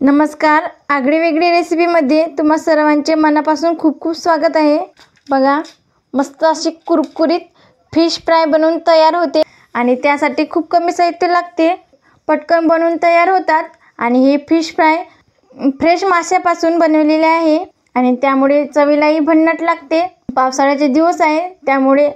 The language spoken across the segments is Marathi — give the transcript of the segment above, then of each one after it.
नमस्कार, आगळी वेगळी रेसिपीमध्ये तुम्हा सर्वांचे मनापासून खूप खूप स्वागत आहे। बघा, मस्त अशी कुरकुरीत फिश फ्राय बनवून तयार होते आणि त्यासाठी खूप कमी साहित्य लागते, पटकन बनवून तयार होतात। आणि ही फिश फ्राय फ्रेश माशापासून बनवलेली आहे आणि त्यामुळे चवीलाही भन्नाट लागते। पावसाळ्याचे दिवस आहे त्यामुळे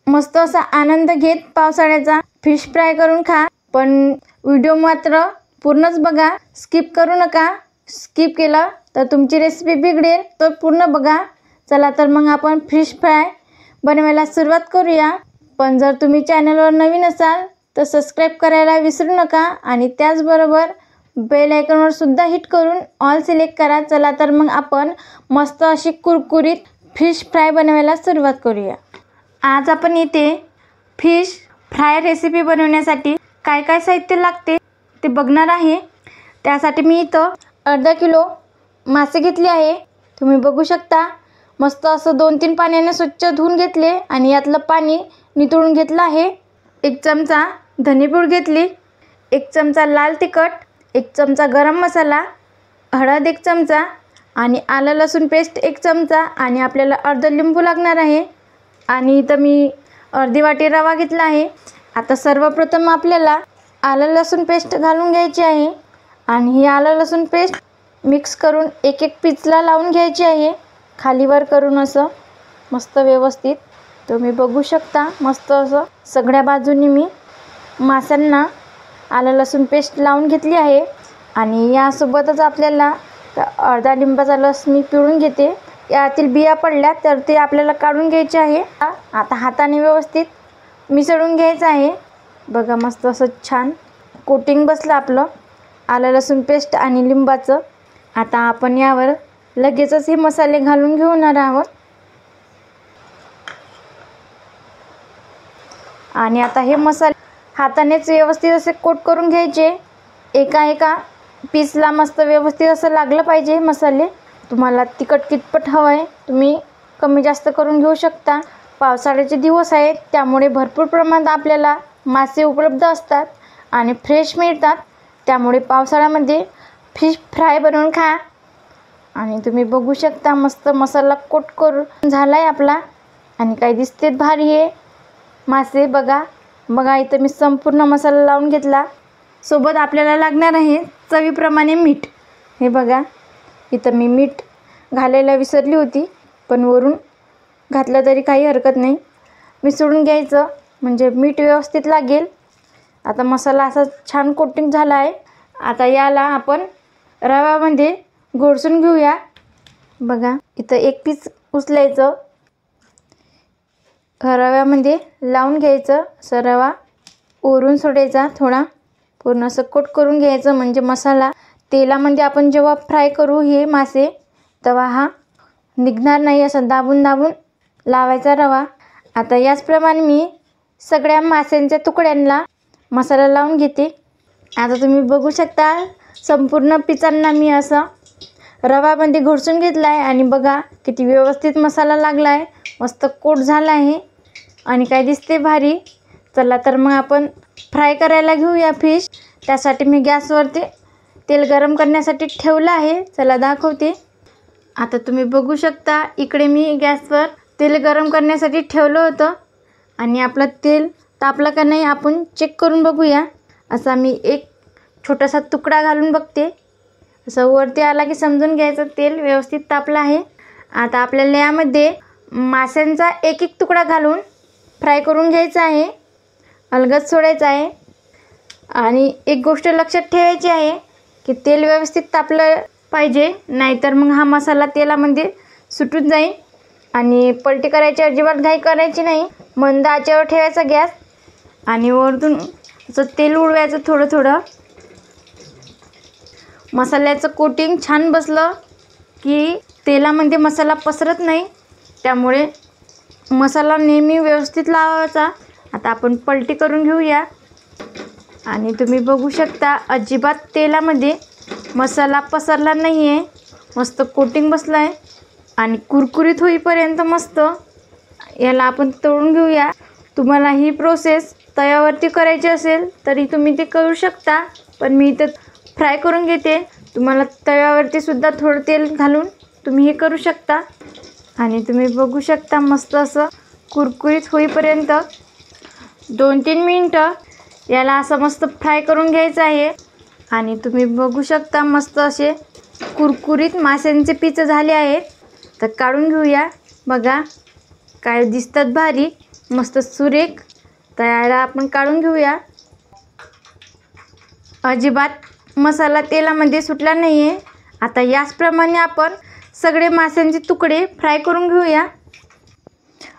मस्त असा आनंद घेत पावसाळ्याचा फिश फ्राय करून खा। पण व्हिडिओ मात्र पूर्णच बघा, स्किप करू नका। स्किप केलं तर तुमची रेसिपी बिघडेल, तर पूर्ण बघा। चला तर मग आपण फिश फ्राय बनवायला सुरुवात करूया। पण जर तुम्ही चॅनलवर नवीन असाल तर सबस्क्राइब करायला विसरू नका आणि त्याचबरोबर बेल आयकॉनवर सुद्धा हिट करून ऑल सिलेक्ट करा। चला तर मग आपण मस्त अशी कुरकुरीत फिश फ्राय बनवायला सुरुवात करूया। आज आपण इथे फिश फ्राय रेसिपी बनवण्यासाठी काय काय साहित्य लागते ते बघणार आहे। त्यासाठी मी इथं अर्धा किलो मासे घेतले आहे। तुम्ही बघू शकता, मस्त असं 2-3 पाण्याने स्वच्छ धुवून घेतले आणि यातलं पाणी निथळून घेतलं आहे। 1 चमचा धनेपूड घेतली, 1 चमचा लाल तिखट, 1 चमचा गरम मसाला, हळद 1 चमचा आणि आलं लसूण पेस्ट 1 चमचा आणि आपल्याला अर्ध लिंबू लागणार आहे। आणि इथं मी अर्धी वाटी रवा घेतला आहे। आता सर्वप्रथम आपल्याला आलं लसूण पेस्ट घालून घ्यायची आहे आणि ही आलं लसूण पेस्ट मिक्स करून एक पीसला लावून घ्यायची आहे, खालीवर करून असं मस्त व्यवस्थित। तुम्ही बघू शकता, मस्त असं सगळ्या बाजूंनी मी माशांना आलं लसूण पेस्ट लावून घेतली आहे। आणि यासोबतच आपल्याला अर्धा लिंबाचा रस मी पिळून घेते। यातील बिया पडल्या तर ते आपल्याला काढून घ्यायचे आहे। आता हाताने व्यवस्थित मिसळून घ्यायचं आहे। बघा, मस्त असं छान कोटिंग बसलं आपलं आलं लसूण पेस्ट आणि लिंबाचं। आता आपण यावर लगेचच हे मसाले घालून घेणार आहोत आणि आता हे मसाले हातानेच व्यवस्थित असे कोट करून घ्यायचे। एका पीसला मस्त व्यवस्थित असं लागलं पाहिजे मसाले। तुम्हाला तिखट कितपत हवं आहे तुम्ही कमी जास्त करून घेऊ शकता। पावसाळ्याचे दिवस आहेत त्यामुळे भरपूर प्रमाणात आपल्याला मासे उपलब्ध असतात आणि फ्रेश मिळतात, त्यामुळे पावसाळ्यामध्ये फिश फ्राय बनवून खा। आणि तुम्ही बघू शकता, मस्त मसाला कोट करून झाला आहे आपला आणि काय दिसते भारी आहे मासे। बघा इथं मी संपूर्ण मसाला लावून घेतला। सोबत आपल्याला लागणार आहे चवीप्रमाणे मीठ। हे बघा, इथं मी मीठ घालायला विसरली होती, पण वरून घातलं तरी काही हरकत नाही। मिसळून घ्यायचं म्हणजे मीठ व्यवस्थित लागेल। आता मसाला असा छान कोटिंग झाला आहे। आता याला आपण रव्यामध्ये घोळसून घेऊया। बघा, इथं 1 पीस उचलायचं, रव्यामध्ये लावून घ्यायचं। असं रवा ओरून सोडायचा, थोडा पूर्ण असं कोट करून घ्यायचं म्हणजे मसाला तेलामध्ये आपण जेव्हा फ्राय करू हे मासे तेव्हा हा निघणार नाही। असं दाबून लावायचा रवा। आता याचप्रमाणे मी सगळ्या माशांच्या तुकड्यांना मसाला लावून घेते। आता तुम्ही बघू शकता, संपूर्ण पिसांना मी असं रवामध्ये घोळसून घेतला आहे आणि बघा किती व्यवस्थित मसाला लागला आहे, मस्त कोट झाला आहे आणि काय दिसते भारी। चला तर मग आपण फ्राय करायला घेऊया फिश। त्यासाठी मी गॅसवरती तेल गरम करण्यासाठी ठेवलं आहे, चला दाखवते। आता तुम्ही बघू शकता, इकडे मी गॅसवर तेल गरम करण्यासाठी ठेवलं होतं आणि आपलं तेल तापलं का नाही आपण चेक करून बघूया। असा मी एक छोटासा तुकडा घालून बघते, असं वरती आला की समजून घ्यायचं तेल व्यवस्थित तापलं आहे। आता आपल्याला यामध्ये माशांचा एक तुकडा घालून फ्राय करून घ्यायचा आहे, अलगद सोडायचा आहे। आणि एक गोष्ट लक्षात ठेवायची आहे की तेल व्यवस्थित तापलं पाहिजे, नाहीतर मग हा मसाला तेलामध्ये सुटून जाईल। आणि पलटी करायची अजिबात घाई करायची नाही, मंद आचेवर ठेवायचा गॅस आणि वरून असं तेल उडवायचं थोडं। मसाल्याचं कोटिंग छान बसलं की तेलामध्ये मसाला पसरत नाही, त्यामुळे मसाला नेहमी व्यवस्थित लावायचा। आता आपण पलटी करून घेऊया आणि तुम्ही बघू शकता, अजिबात तेलामध्ये मसाला पसरला नाही आहे, मस्त कोटिंग बसलं आहे आणि कुरकुरीत होईपर्यंत मस्त याला आपण तळून घेऊया। तुम्हाला ही प्रोसेस तव्यावरती करायची असेल तरी तुम्ही ते करू शकता, पण मी इथं फ्राय करून घेते। तुम्हाला तव्यावरती सुद्धा थोडं तेल घालून तुम्ही हे करू शकता. आणि तुम्ही बघू शकता मस्त असं कुरकुरीत होईपर्यंत 2-3 मिनटं याला असं मस्त फ्राय करून घ्यायचं आहे. आणि तुम्ही बघू शकता मस्त असे कुरकुरीत माशांचे पीस झाले आहेत. तर काढून घेऊया. बघा काय दिसतात भारी मस्त सुरेख. तर याला आपण काढून घेऊया. अजिबात मसाला तेलामध्ये सुटला नाही आहे. आता याचप्रमाणे आपण सगळे माशांचे तुकडे फ्राय करून घेऊया.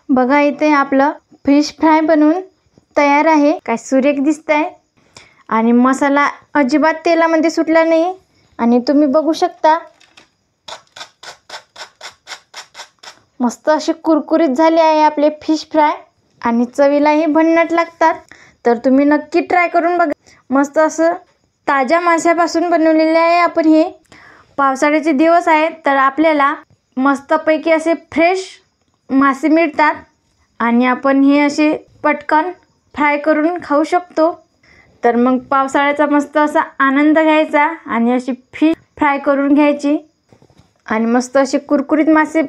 बघा इथे आपलं फिश फ्राय बनवून तयार आहे. काय सुरेख दिसत आहे. आणि मसाला अजिबात तेलामध्ये सुटला नाही. आणि तुम्ही बघू शकता मस्त असे कुरकुरीत झाले आहे आपले फिश फ्राय. आणि चवीलाही भन्नाट लागतात. तर तुम्ही नक्की ट्राय करून बघा. मस्त असं ताज्या माशापासून बनवलेले आहे आपण हे. पावसाळ्याचे दिवस आहेत तर आपल्याला मस्तपैकी असे फ्रेश मासे मिळतात. आणि आपण हे असे पटकन फ्राय करून खाऊ शकतो. तर मग पावसाळ्याचा मस्त असा आनंद घ्यायचा आणि अशी फिश फ्राय करून घ्यायची. आणि मस्त असे कुरकुरीत मासे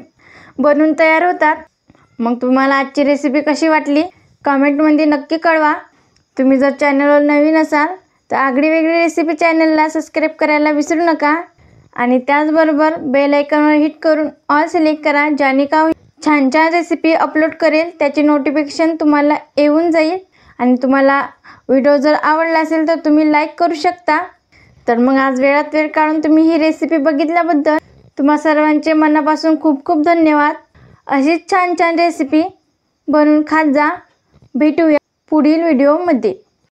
बनून तयार होतात. मग तुम्हाला आजची रेसिपी कशी वाटली कमेंटमध्ये नक्की कळवा. तुम्ही जर चॅनलवर नवीन असाल तर आगळी वेगळी रेसिपी चॅनलला सबस्क्राईब करायला विसरू नका. आणि त्याचबरोबर बेल आयकॉनवर हिट करून ऑल सिलेक्ट करा. ज्याने का छान छान रेसिपी अपलोड करेल त्याची नोटिफिकेशन तुम्हाला येऊन जाईल. आणि तुम्हाला व्हिडिओ जर आवडला असेल तर तुम्ही लाईक करू शकता. तर मग आज वेळात वेळ काढून तुम्ही ही रेसिपी बघितल्याबद्दल तुम्हा सर्वांचे मनापासून खूप खूप धन्यवाद. अशीच छान छान रेसिपी बनवून खात जा. भेटूया पुढील व्हिडिओमध्ये.